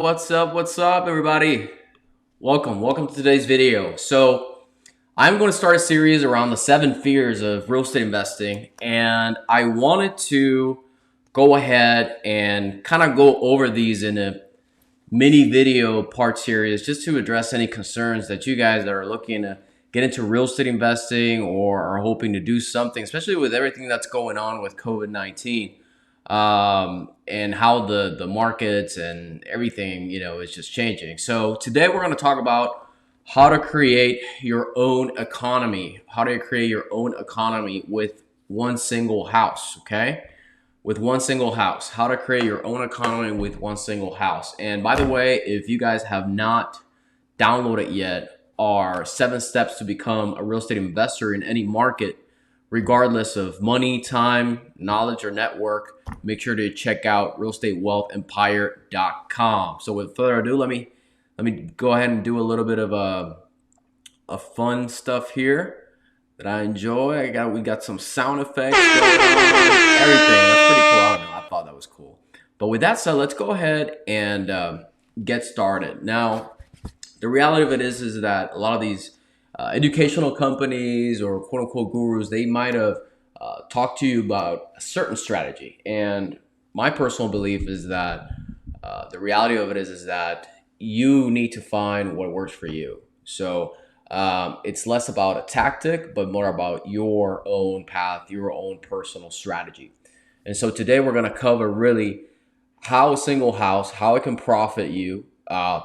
What's up, everybody? Welcome to today's video. So, I'm going to start a series around the 7 fears of real estate investing, and I wanted to go ahead and kind of go over these in a mini video part series just to address any concerns that you guys that are looking to get into real estate investing or are hoping to do something, especially with everything that's going on with COVID-19, and how the markets and everything is just changing. So today we're going to talk about how to create your own economy, how to create your own economy with one single house. Okay, with one single house, how to create your own economy with one single house. And by the way, if you guys have not downloaded yet our 7 steps to become a real estate investor in any market, regardless of money, time, knowledge, or network, make sure to check out realestatewealthempire.com. So with further ado, let me go ahead and do a little bit of a fun stuff here that I enjoy. We got some sound effects going on, everything. That's pretty cool. I don't know. I thought that was cool. But with that said, let's go ahead and get started. Now, the reality of it is that a lot of these educational companies or quote unquote gurus, they might have talked to you about a certain strategy. And my personal belief is that the reality of it is that you need to find what works for you. So it's less about a tactic, but more about your own path, your own personal strategy. And so today we're going to cover really how a single house, how it can profit you,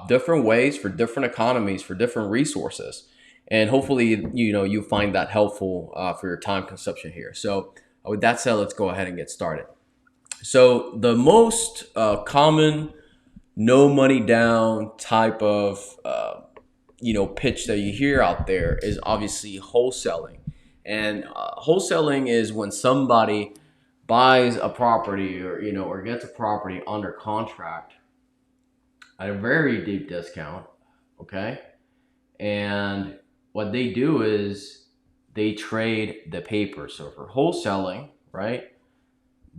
different ways for different economies, for different resources. And hopefully, you find that helpful for your time consumption here. So with that said, let's go ahead and get started. So the most common no money down type of pitch that you hear out there is obviously wholesaling. And wholesaling is when somebody buys a property or gets a property under contract at a very deep discount. Okay, and what they do is they trade the paper. So for wholesaling, right,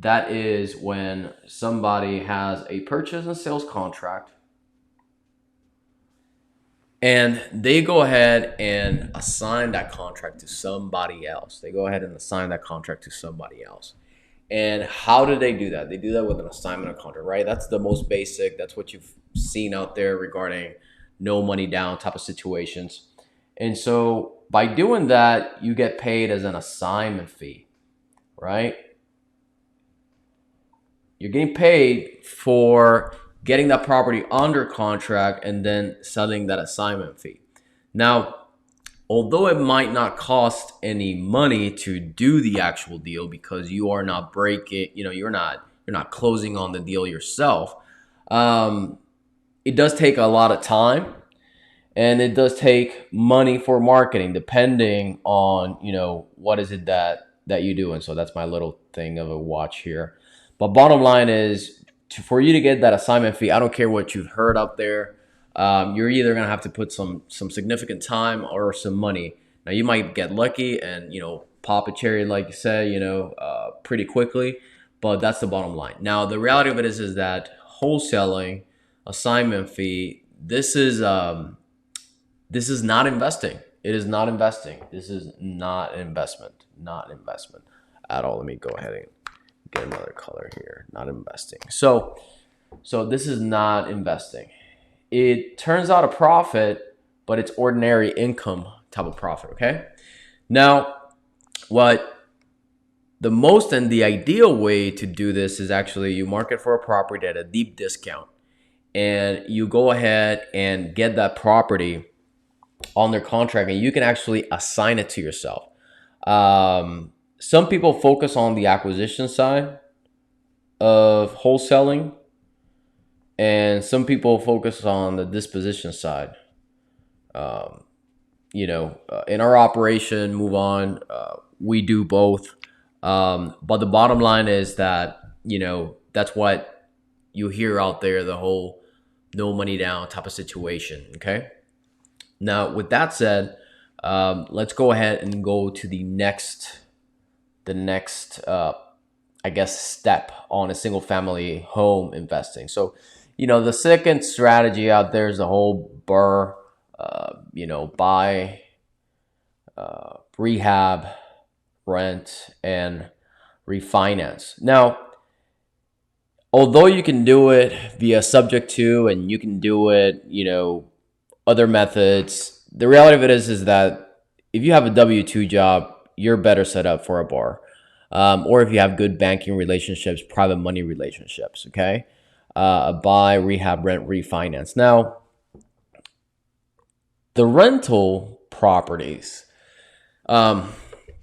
that is when somebody has a purchase and sales contract and they go ahead and assign that contract to somebody else. They go ahead and assign that contract to somebody else. And how do they do that? They do that with an assignment of contract, right? That's the most basic. That's what you've seen out there regarding no money down type of situations. And so by doing that, you get paid as an assignment fee, right? You're getting paid for getting that property under contract and then selling that assignment fee. Now, although it might not cost any money to do the actual deal because you are not breaking, you're not closing on the deal yourself. It does take a lot of time, and it does take money for marketing, depending on what is it that you do. And so that's my little thing of a watch here. But bottom line is, for you to get that assignment fee, I don't care what you've heard up there. You're either gonna have to put some significant time or some money. Now you might get lucky and pop a cherry, like you said, pretty quickly, but that's the bottom line. Now the reality of it is that wholesaling assignment fee. This is not investing. It is not investing. This is not investment. Not investment at all. Let me go ahead and get another color here. Not investing. So this is not investing. It turns out a profit, but it's ordinary income type of profit. Okay. Now, what the most and the ideal way to do this is actually you market for a property at a deep discount, and you go ahead and get that property on their contract, and you can actually assign it to yourself. Some people focus on the acquisition side of wholesaling, and some people focus on the disposition side. In our operation, Move On, we do both. But the bottom line is that, that's what you hear out there, the whole no money down type of situation. Okay. Now, with that said, let's go ahead and go to the next step on a single family home investing. So The second strategy out there is the whole BRRRR, buy, rehab, rent, and refinance. Now, although you can do it via subject to, and you can do it, other methods, the reality of it is that if you have a W-2 job, you're better set up for a bar. Or if you have good banking relationships, private money relationships, okay? Buy, rehab, rent, refinance. Now, the rental properties, um,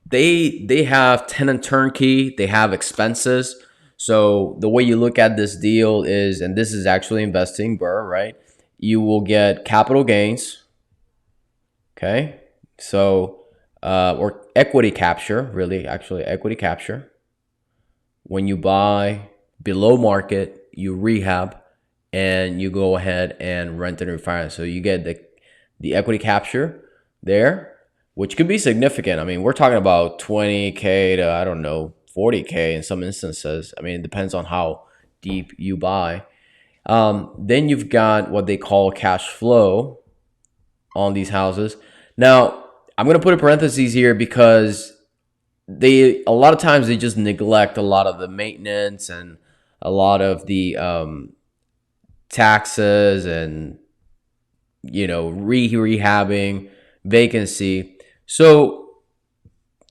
they have tenant turnkey, they have expenses. So the way you look at this deal is, and this is actually investing, BRRRR, right? You will get capital gains, okay? So, or equity capture, really, actually equity capture. When you buy below market, you rehab, and you go ahead and rent and refinance. So you get the equity capture there, which could be significant. I mean, we're talking about 20K to, I don't know, 40K in some instances. I mean, it depends on how deep you buy. Then you've got what they call cash flow on these houses. Now, I'm going to put a parentheses here because a lot of times they just neglect a lot of the maintenance and a lot of the taxes and rehabbing, vacancy. So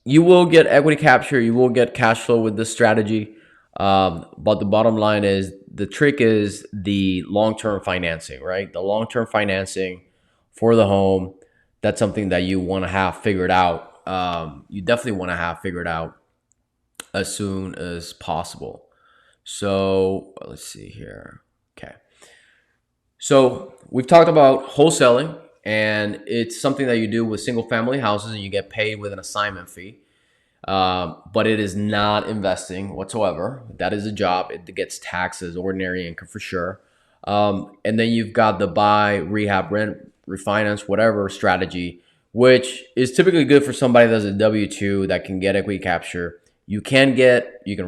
you will get equity capture, you will get cash flow with this strategy. But the bottom line is, the trick is the long-term financing, right? The long-term financing for the home. That's something that you want to have figured out. You definitely want to have figured out as soon as possible. So let's see here. Okay. So we've talked about wholesaling, and it's something that you do with single family houses, and you get paid with an assignment fee. But it is not investing whatsoever. That is a job. It gets taxed as ordinary income for sure. And then you've got the buy, rehab, rent, refinance, whatever strategy, which is typically good for somebody that's a W-2 that can get equity capture. You can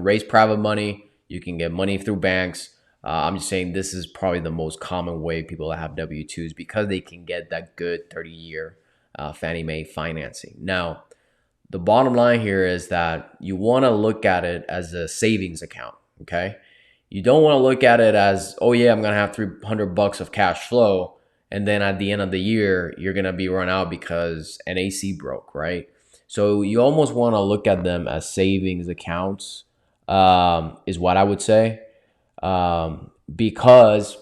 raise private money. You can get money through banks. I'm just saying this is probably the most common way people that have W-2s, because they can get that good 30-year Fannie Mae financing. Now, the bottom line here is that you want to look at it as a savings account, okay? You don't want to look at it as, oh yeah, I'm going to have $300 of cash flow, and then at the end of the year, you're going to be run out because an AC broke, right? So you almost want to look at them as savings accounts, is what I would say, because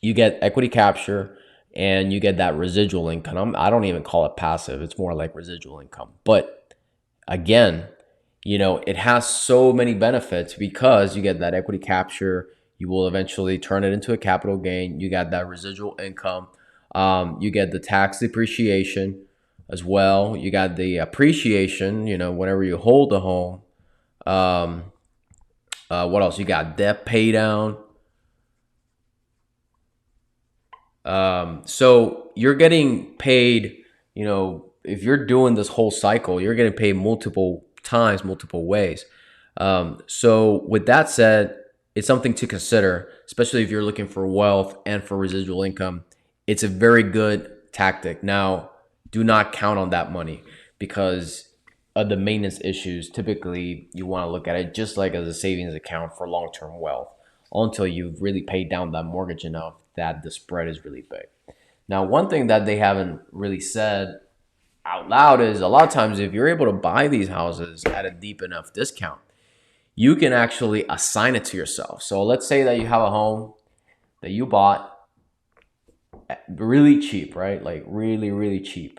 you get equity capture and you get that residual income. I don't even call it passive. It's more like residual income. But again, it has so many benefits because you get that equity capture. You will eventually turn it into a capital gain. You got that residual income. You get the tax depreciation as well. You got the appreciation, whenever you hold the home. What else? You got debt pay down. So you're getting paid, if you're doing this whole cycle, you're getting paid multiple times, multiple ways. So with that said, it's something to consider, especially if you're looking for wealth and for residual income. It's a very good tactic. Now, do not count on that money because of the maintenance issues. Typically, you want to look at it just like as a savings account for long-term wealth until you've really paid down that mortgage enough that the spread is really big. Now, one thing that they haven't really said out loud is, a lot of times if you're able to buy these houses at a deep enough discount, you can actually assign it to yourself. So let's say that you have a home that you bought really cheap, right? Like really, really cheap.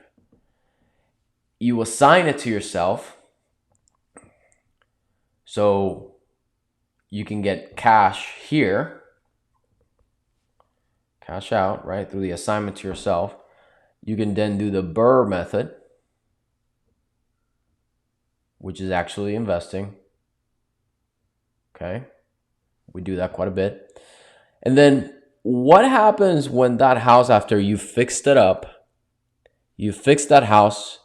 You assign it to yourself so you can get cash here, cash out, right, through the assignment to yourself. You can then do the BRRRR method, which is actually investing. Okay, we do that quite a bit. And then what happens when that house, after you fixed it up, you fix that house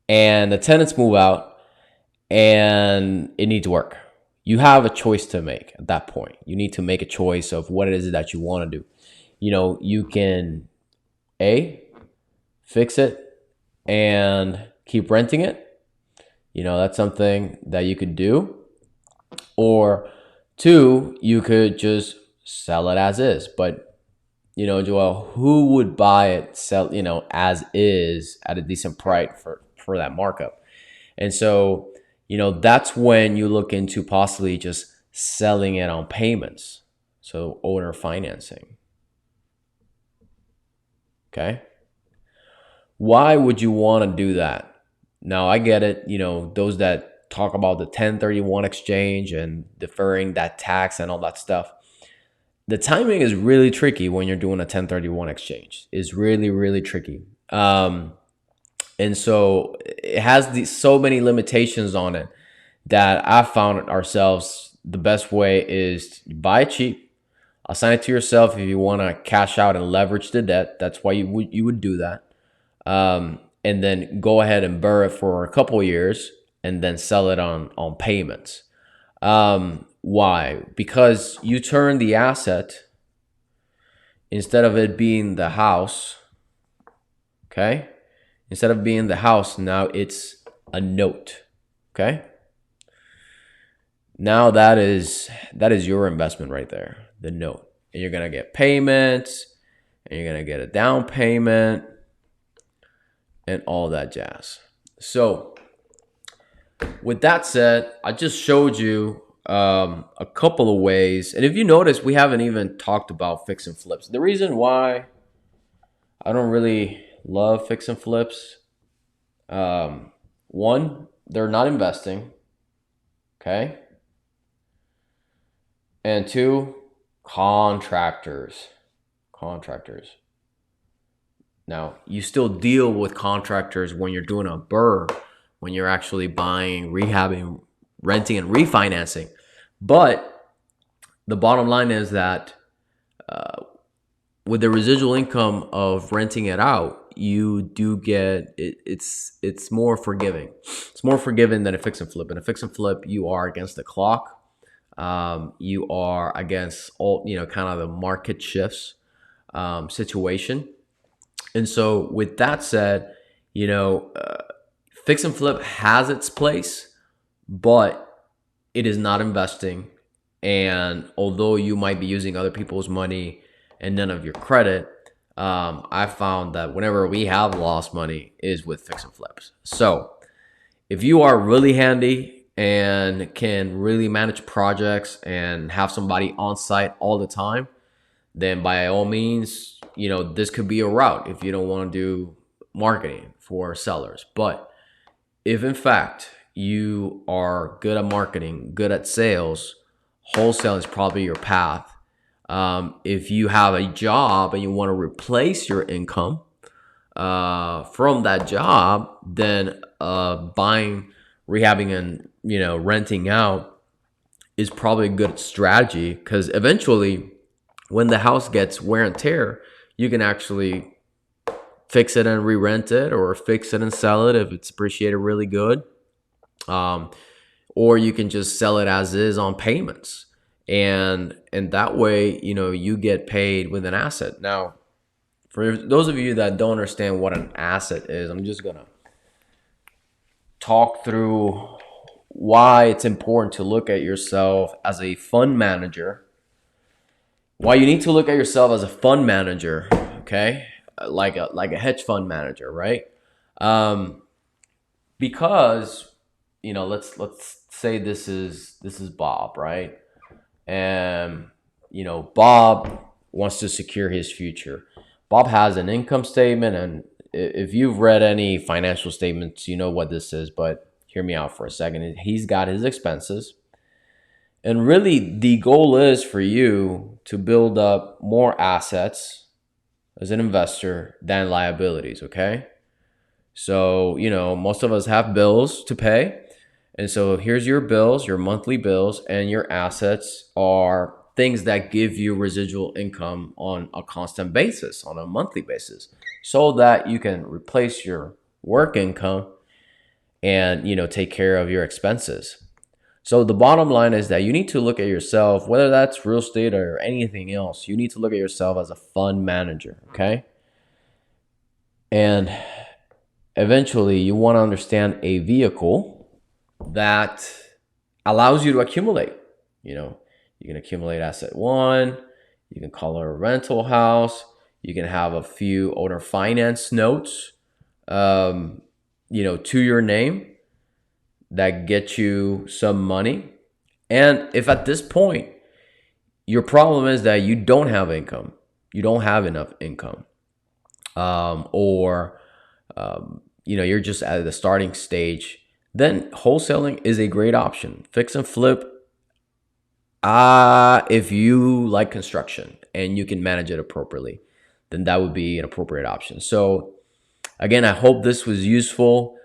and the tenants move out and it needs work? you have a choice to make at that point. You need to make a choice of what it is that you want to do. You can fix it and keep renting it. That's something that you could do. Or two, you could just sell it as is. But Joel, who would buy it, sell, as is at a decent price for that markup? And so, that's when you look into possibly just selling it on payments. So owner financing. Okay. Why would you want to do that? Now, I get it. Those that talk about the 1031 exchange and deferring that tax and all that stuff. The timing is really tricky when you're doing a 1031 exchange. It's really, really tricky. And so it has so many limitations on it that I found ourselves the best way is buy it cheap, assign it to yourself if you want to cash out and leverage the debt. That's why you would do that. And then go ahead and burr it for a couple of years and then sell it on payments. Why? Because you turn the asset, instead of it being the house, okay? Instead of being the house, now it's a note, okay? Now that is your investment right there, the note. And you're going to get payments, and you're going to get a down payment, and all that jazz. So with that said, I just showed you a couple of ways. And if you notice, we haven't even talked about fix and flips. The reason why I don't really love fix and flips, one, they're not investing, okay? And two, contractors. Now, you still deal with contractors when you're doing a burr, when you're actually buying, rehabbing, renting, and refinancing. But the bottom line is that with the residual income of renting it out, you do get it. It's more forgiving. It's more forgiving than a fix and flip. In a fix and flip, you are against the clock. You are against all kind of the market shifts situation. And so with that said, fix and flip has its place, but it is not investing. And although you might be using other people's money and none of your credit, I found that whenever we have lost money is with fix and flips. So if you are really handy and can really manage projects and have somebody on site all the time, then by all means, this could be a route if you don't want to do marketing for sellers. But if in fact you are good at marketing, good at sales, wholesale is probably your path. If you have a job and you want to replace your income from that job, then buying, rehabbing, and renting out is probably a good strategy, because eventually when the house gets wear and tear, you can actually fix it and re-rent it, or fix it and sell it if it's appreciated really good. Or you can just sell it as is on payments. And that way, you get paid with an asset. Now, for those of you that don't understand what an asset is, I'm just going to talk through why it's important to look at yourself as a fund manager. Why you need to look at yourself as a fund manager, okay? Like a hedge fund manager, right? Because let's say this is Bob, right? And Bob wants to secure his future. Bob has an income statement, and if you've read any financial statements, you know what this is, but hear me out for a second. He's got his expenses. And really, the goal is for you to build up more assets as an investor than liabilities, okay? So, most of us have bills to pay. And so here's your bills, your monthly bills, and your assets are things that give you residual income on a constant basis, on a monthly basis, so that you can replace your work income and, take care of your expenses. So the bottom line is that you need to look at yourself, whether that's real estate or anything else, you need to look at yourself as a fund manager, okay? And eventually you want to understand a vehicle that allows you to accumulate. You know, you can accumulate asset one, you can call it a rental house, you can have a few owner finance notes, to your name that get you some money. And if at this point your problem is that you don't have income, you don't have enough income, or you're just at the starting stage, then wholesaling is a great option. Fix and flip, if you like construction and you can manage it appropriately, then that would be an appropriate option. So again, I hope this was useful.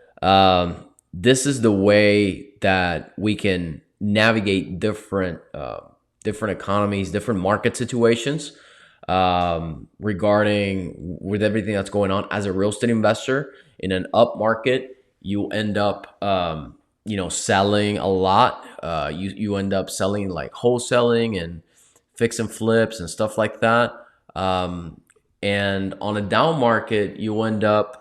This is the way that we can navigate different economies, different market situations, regarding with everything that's going on. As a real estate investor in an up market, you end up selling a lot. You end up selling like wholesaling and fix and flips and stuff like that. And on a down market, you end up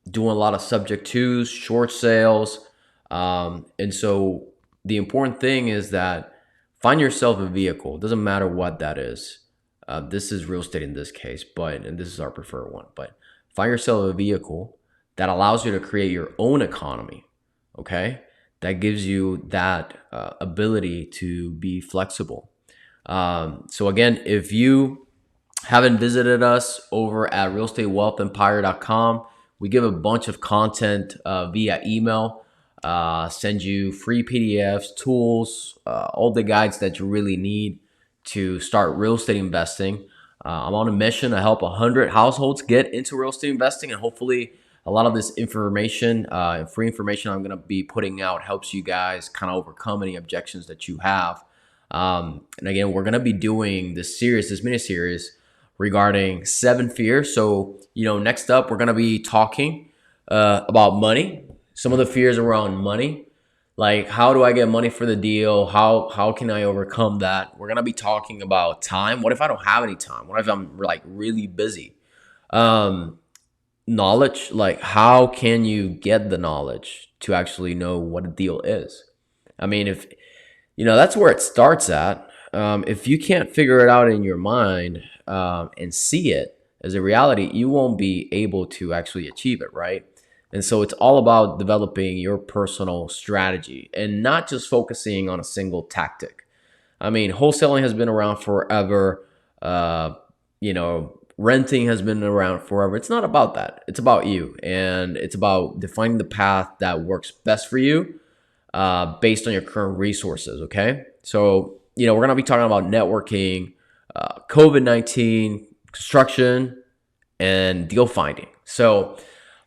doing a lot of subject twos, short sales. And so the important thing is that find yourself a vehicle. It doesn't matter what that is. This is real estate in this case, and this is our preferred one. But find yourself a vehicle that allows you to create your own economy, okay? That gives you that ability to be flexible. So again, if you haven't visited us over at realestatewealthempire.com, we give a bunch of content via email, send you free PDFs, tools, all the guides that you really need to start real estate investing. I'm on a mission to help 100 households get into real estate investing, and hopefully a lot of this information, free information I'm going to be putting out, helps you guys kind of overcome any objections that you have. And again, we're going to be doing this mini series regarding 7 fears. So, next up, we're going to be talking about money, some of the fears around money. Like, how do I get money for the deal? How can I overcome that? We're going to be talking about time. What if I don't have any time? What if I'm like really busy? Knowledge, like how can you get the knowledge to actually know what a deal is? I mean, if that's where it starts at. If you can't figure it out in your mind and see it as a reality, you won't be able to actually achieve it, right? And so it's all about developing your personal strategy and not just focusing on a single tactic. I mean, wholesaling has been around forever. Renting has been around forever. It's not about that. It's about you. And it's about defining the path that works best for you based on your current resources, okay? So, we're going to be talking about networking, COVID-19, construction, and deal finding. So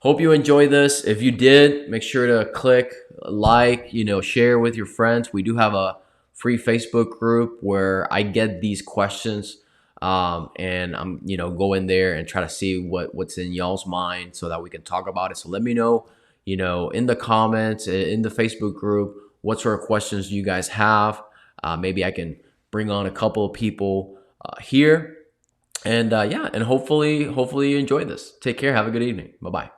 hope you enjoy this. If you did, make sure to click like, share with your friends. We do have a free Facebook group where I get these questions, and I'm, go in there and try to see what's in y'all's mind so that we can talk about it. So let me know, in the comments, in the Facebook group, what sort of questions you guys have. Maybe I can bring on a couple of people here. And and hopefully you enjoy this. Take care. Have a good evening. Bye-bye.